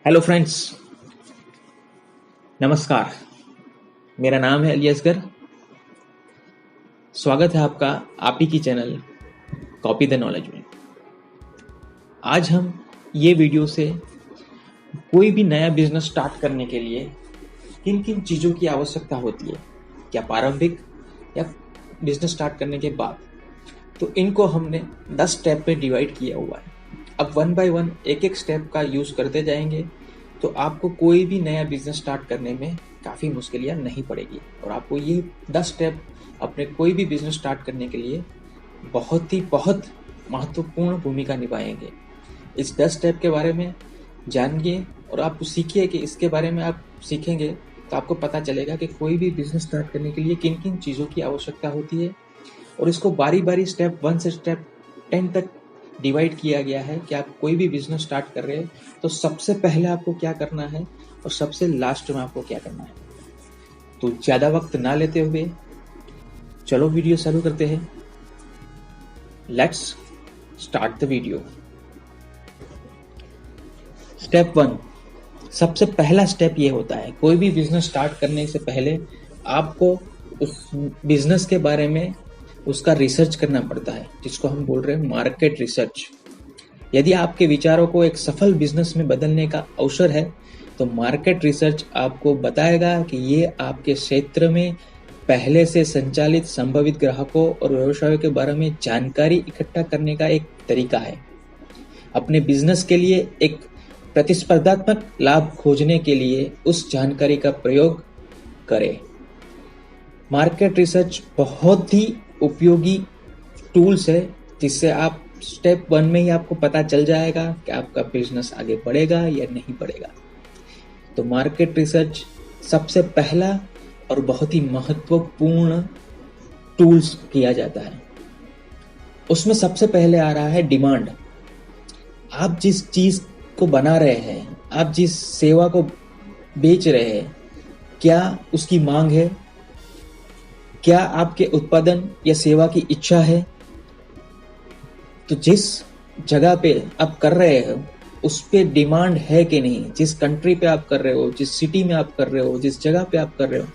Hello friends, नमस्कार। मेरा नाम है अली असगर। स्वागत है आपका आप ही की चैनल कॉपी द नॉलेज में। आज हम ये वीडियो से कोई भी नया बिजनेस स्टार्ट करने के लिए किन किन चीज़ों की आवश्यकता होती है, क्या प्रारंभिक या बिजनेस स्टार्ट करने के बाद, तो इनको हमने 10 स्टेप में डिवाइड किया हुआ है। अब वन बाय वन एक एक स्टेप का यूज़ करते जाएंगे तो आपको कोई भी नया बिजनेस स्टार्ट करने में काफ़ी मुश्किलियाँ नहीं पड़ेगी और आपको ये 10 स्टेप अपने कोई भी बिजनेस स्टार्ट करने के लिए बहुत महत्वपूर्ण भूमिका निभाएंगे। इस 10 स्टेप के बारे में जानिए और आप सीखिए कि इसके बारे में आप सीखेंगे तो आपको पता चलेगा कि कोई भी बिजनेस स्टार्ट करने के लिए किन किन चीज़ों की आवश्यकता होती है और इसको बारी बारी स्टेप 1 से स्टेप 10 तक डिवाइड किया गया है कि आप कोई भी बिजनेस स्टार्ट कर रहे हैं तो सबसे पहले आपको क्या करना है और सबसे लास्ट में आपको क्या करना है। तो ज़्यादा वक्त ना लेते हुए चलो वीडियो चालू करते हैं। Let's start the video. Step 1, सबसे पहला स्टेप ये होता है, कोई भी बिजनेस स्टार्ट करने से पहले आपको उस बिजनेस के बारे में उसका रिसर्च करना पड़ता है, जिसको हम बोल रहे हैं मार्केट रिसर्च। यदि आपके विचारों को एक सफल बिजनेस में बदलने का अवसर है तो मार्केट रिसर्च आपको बताएगा कि ये आपके क्षेत्र में पहले से संचालित संभावित ग्राहकों और व्यवसायों के बारे में जानकारी इकट्ठा करने का एक तरीका है। अपने बिजनेस के लिए एक प्रतिस्पर्धात्मक लाभ खोजने के लिए उस जानकारी का प्रयोग करें। मार्केट रिसर्च बहुत ही उपयोगी टूल्स है जिससे आप स्टेप 1 में ही आपको पता चल जाएगा कि आपका बिजनेस आगे बढ़ेगा या नहीं बढ़ेगा। तो मार्केट रिसर्च सबसे पहला और बहुत ही महत्वपूर्ण टूल्स किया जाता है। उसमें सबसे पहले आ रहा है डिमांड। आप जिस चीज को बना रहे हैं, आप जिस सेवा को बेच रहे हैं, क्या उसकी मांग है, क्या आपके उत्पादन या सेवा की इच्छा है। तो जिस जगह पे आप कर रहे हो उस पे डिमांड है कि नहीं, जिस कंट्री पे आप कर रहे हो, जिस सिटी में आप कर रहे हो, जिस जगह पे आप कर रहे हो,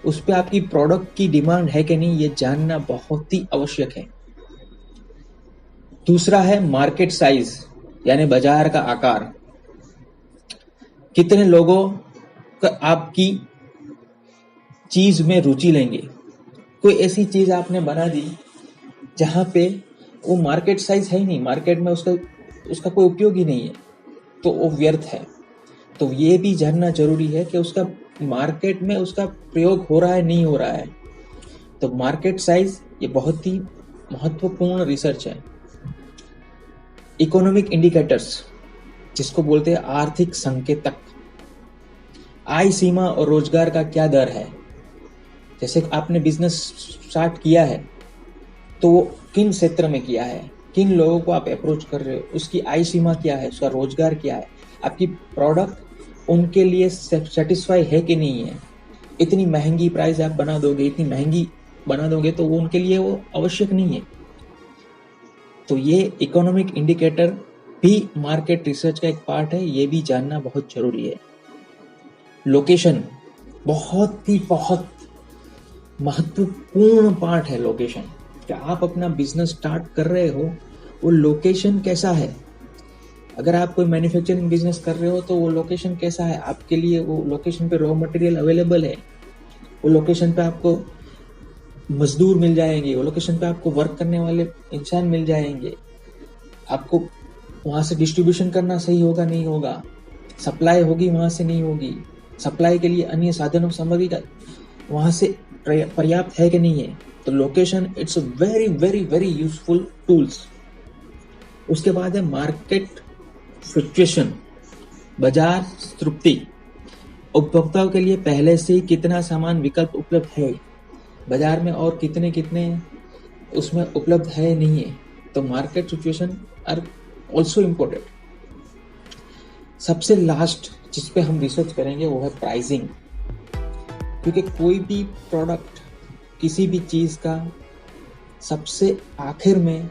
उस पे आपकी प्रोडक्ट की डिमांड है कि नहीं, ये जानना बहुत ही आवश्यक है। दूसरा है मार्केट साइज, यानी बाजार का आकार। कितने लोगों का आपकी चीज में रुचि लेंगे। कोई ऐसी चीज आपने बना दी जहां पे वो मार्केट साइज है ही नहीं, मार्केट में उसका कोई उपयोग ही नहीं है, तो वो व्यर्थ है। तो ये भी जानना जरूरी है कि उसका मार्केट में उसका प्रयोग हो रहा है नहीं हो रहा है। तो मार्केट साइज ये बहुत ही महत्वपूर्ण रिसर्च है। इकोनॉमिक इंडिकेटर्स, जिसको बोलते हैं आर्थिक संकेतक। आय सीमा और रोजगार का क्या दर है। जैसे आपने बिजनेस स्टार्ट किया है तो वो किन क्षेत्र में किया है, किन लोगों को आप अप्रोच कर रहे हो, उसकी आय सीमा क्या है, उसका रोजगार क्या है, आपकी प्रोडक्ट उनके लिए सेटिस्फाई है कि नहीं है। इतनी महंगी प्राइस आप बना दोगे, इतनी महंगी बना दोगे तो वो उनके लिए वो आवश्यक नहीं है। तो ये इकोनॉमिक इंडिकेटर भी मार्केट रिसर्च का एक पार्ट है, ये भी जानना बहुत जरूरी है। लोकेशन बहुत महत्वपूर्ण पार्ट है। लोकेशन, क्या आप अपना बिजनेस स्टार्ट कर रहे हो वो लोकेशन कैसा है। अगर आप कोई मैन्युफैक्चरिंग बिजनेस कर रहे हो तो वो लोकेशन कैसा है आपके लिए, वो लोकेशन पे रॉ मटेरियल अवेलेबल है, वो लोकेशन पे आपको मजदूर मिल जाएंगे, वो लोकेशन पे आपको वर्क करने वाले इंसान मिल जाएंगे, आपको वहां से डिस्ट्रीब्यूशन करना सही होगा नहीं होगा, सप्लाई होगी वहां से नहीं होगी, सप्लाई के लिए अन्य साधनों सामग्री का वहां से पर्याप्त है कि नहीं है। तो location it's very very very useful tools. उसके बाद है मार्केट फ्लक्चुएशन, बाजार तृप्ति। उपभोक्ताओं के लिए पहले से ही कितना सामान विकल्प उपलब्ध है बाजार में और कितने कितने उसमें उपलब्ध है नहीं है। तो market situation are also important. सबसे लास्ट जिस पे हम रिसर्च करेंगे वो है प्राइसिंग, क्योंकि कोई भी प्रोडक्ट, किसी भी चीज का सबसे आखिर में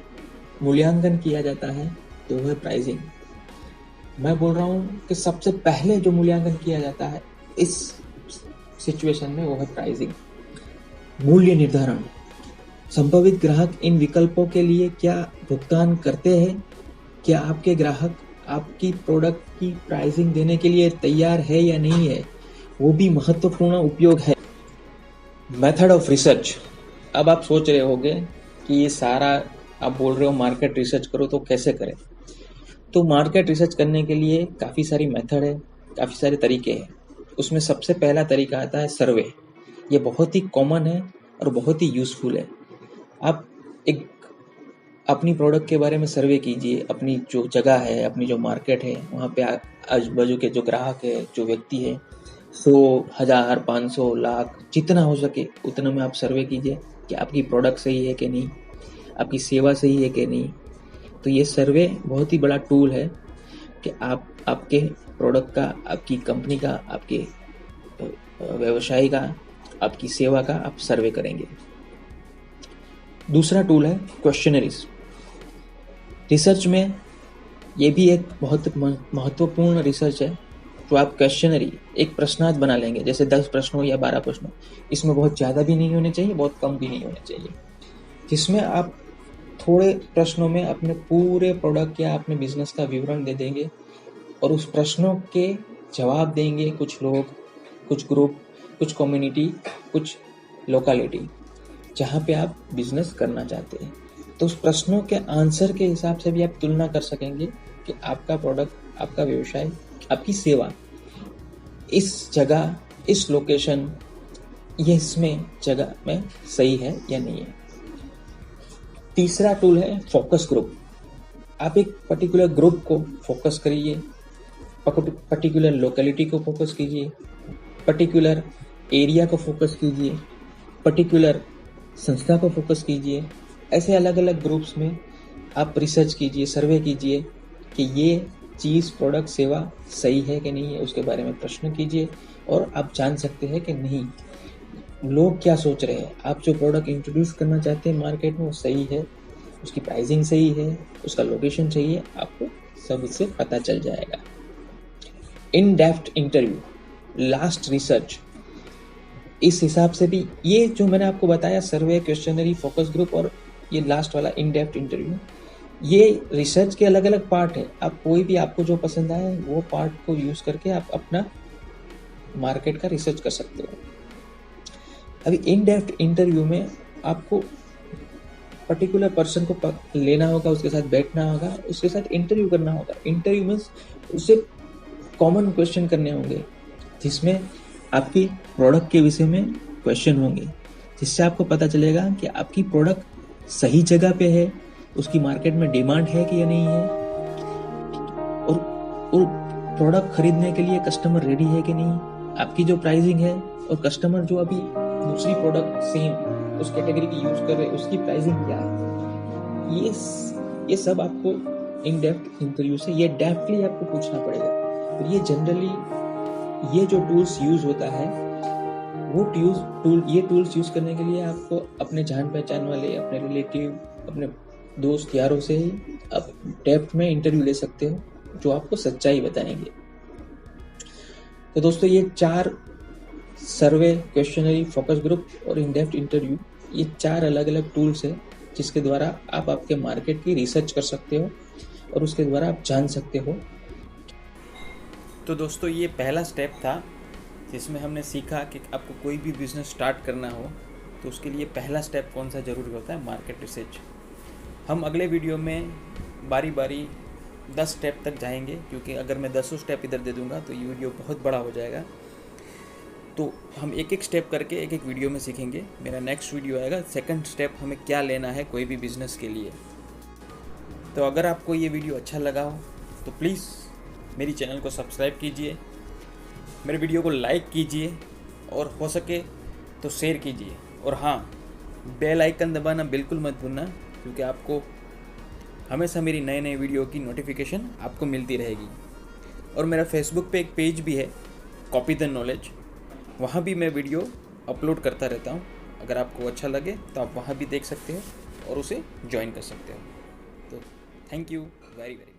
मूल्यांकन किया जाता है तो वह प्राइसिंग। मैं बोल रहा हूँ कि सबसे पहले जो मूल्यांकन किया जाता है इस सिचुएशन में वो है प्राइसिंग, मूल्य निर्धारण। संभावित ग्राहक इन विकल्पों के लिए क्या भुगतान करते हैं? क्या आपके ग्राहक आपकी प्रोडक्ट की प्राइसिंग देने के लिए तैयार है या नहीं है, वो भी महत्वपूर्ण उपयोग है। Method of research. अब आप सोच रहे होंगे कि ये सारा आप बोल रहे हो मार्केट रिसर्च करो, तो कैसे करें? तो मार्केट रिसर्च करने के लिए काफ़ी सारी मेथड है, काफ़ी सारे तरीके हैं। उसमें सबसे पहला तरीका आता है सर्वे। ये बहुत ही कॉमन है और बहुत ही यूज़फुल है। आप एक अपनी प्रोडक्ट के बारे में सर्वे कीजिए, अपनी जो जगह है, अपनी जो मार्केट है, वहाँ पे आजू बाजू के जो ग्राहक है, जो व्यक्ति है, 100, 1000, 500, लाख, जितना हो सके उतना में आप सर्वे कीजिए कि आपकी प्रोडक्ट सही है कि नहीं, आपकी सेवा सही है कि नहीं। तो ये सर्वे बहुत ही बड़ा टूल है कि आप आपके प्रोडक्ट का, आपकी कंपनी का, आपके व्यवसाय का, आपकी सेवा का आप सर्वे करेंगे। दूसरा टूल है क्वेश्चनरीज। रिसर्च में ये भी एक बहुत महत्वपूर्ण रिसर्च है। तो आप क्वेश्चनरी, एक प्रश्नार्थ बना लेंगे, जैसे 10 प्रश्नों या 12 प्रश्नों। इसमें बहुत ज़्यादा भी नहीं होने चाहिए, बहुत कम भी नहीं होने चाहिए, जिसमें आप थोड़े प्रश्नों में अपने पूरे प्रोडक्ट या अपने बिजनेस का विवरण दे देंगे और उस प्रश्नों के जवाब देंगे कुछ लोग, कुछ ग्रुप, कुछ कम्युनिटी, कुछ लोकेलिटी, जहाँ पे आप बिजनेस करना चाहते हैं। तो उस प्रश्नों के आंसर के हिसाब से भी आप तुलना कर सकेंगे कि आपका प्रोडक्ट, आपका व्यवसाय, आपकी सेवा इस जगह, इस लोकेशन, ये इसमें जगह में सही है या नहीं है। तीसरा टूल है फोकस ग्रुप। आप एक पर्टिकुलर ग्रुप को फोकस करिए, पर्टिकुलर लोकेलिटी को फोकस कीजिए, पर्टिकुलर एरिया को फोकस कीजिए, पर्टिकुलर संस्था को फोकस कीजिए। ऐसे अलग अलग ग्रुप्स में आप रिसर्च कीजिए, सर्वे कीजिए कि ये चीज़, प्रोडक्ट, सेवा सही है कि नहीं है, उसके बारे में प्रश्न कीजिए और आप जान सकते हैं कि नहीं, लोग क्या सोच रहे हैं, आप जो प्रोडक्ट इंट्रोड्यूस करना चाहते हैं मार्केट में वो सही है, उसकी प्राइसिंग सही है, उसका लोकेशन सही है, आपको सब इससे पता चल जाएगा। In depth interview, last research. इस हिसाब से भी ये जो मैंने आपको बताया, सर्वे, क्वेश्चनरी, फोकस ग्रुप और ये लास्ट वाला इन डेप्थ इंटरव्यू, ये रिसर्च के अलग अलग पार्ट है। आप कोई भी आपको जो पसंद आए वो पार्ट को यूज करके आप अपना मार्केट का रिसर्च कर सकते हो। अभी इन डेप्थ इंटरव्यू में आपको पर्टिकुलर पर्सन को लेना होगा, उसके साथ बैठना होगा, उसके साथ इंटरव्यू करना होगा। इंटरव्यू में उससे कॉमन क्वेश्चन करने होंगे, जिसमें आपकी प्रोडक्ट के विषय में क्वेश्चन होंगे, जिससे आपको पता चलेगा कि आपकी प्रोडक्ट सही जगह पे है, उसकी मार्केट में डिमांड है कि या नहीं है, और प्रोडक्ट खरीदने के लिए कस्टमर रेडी है कि नहीं, आपकी जो प्राइसिंग है और कस्टमर जो अभी दूसरी प्रोडक्ट सेम उस कैटेगरी की यूज कर रहे हैं उसकी प्राइसिंग क्या है। ये सब आपको इन डेप्थ इंटरव्यू से ये डेप्थली आपको पूछना पड़ेगा। और ये जनरली ये जो टूल्स यूज होता है वो ये टूल्स यूज करने के लिए आपको अपने जान पहचान वाले, अपने रिलेटिव, अपने दोस्त यारों से ही आप डेप्थ में इंटरव्यू ले सकते हो, जो आपको सच्चाई बताएंगे। तो दोस्तों, ये 4 सर्वे, क्वेश्चनरी, फोकस ग्रुप और इन डेप्थ इंटरव्यू, ये 4 अलग अलग टूल्स है जिसके द्वारा आप आपके मार्केट की रिसर्च कर सकते हो और उसके द्वारा आप जान सकते हो। तो दोस्तों, ये पहला स्टेप था जिसमें हमने सीखा कि आपको कोई भी बिजनेस स्टार्ट करना हो तो उसके लिए पहला स्टेप कौन सा ज़रूरी होता है, मार्केट रिसर्च। हम अगले वीडियो में बारी बारी 10 स्टेप तक जाएंगे, क्योंकि अगर मैं 10 स्टेप इधर दे दूंगा तो ये वीडियो बहुत बड़ा हो जाएगा। तो हम एक एक स्टेप करके एक एक वीडियो में सीखेंगे। मेरा नेक्स्ट वीडियो आएगा सेकंड स्टेप, हमें क्या लेना है कोई भी बिज़नेस के लिए। तो अगर आपको ये वीडियो अच्छा लगा हो तो प्लीज़ मेरी चैनल को सब्सक्राइब कीजिए, मेरे वीडियो को लाइक कीजिए और हो सके तो शेयर कीजिए। और हाँ, बेल आइकन दबाना बिल्कुल मत भूलना, क्योंकि आपको हमेशा मेरी नए नए वीडियो की नोटिफिकेशन आपको मिलती रहेगी। और मेरा फेसबुक पे एक पेज भी है, कॉपी द नॉलेज, वहाँ भी मैं वीडियो अपलोड करता रहता हूँ। अगर आपको अच्छा लगे तो आप वहाँ भी देख सकते हो और उसे ज्वाइन कर सकते हो। तो थैंक यू वेरी वेरी।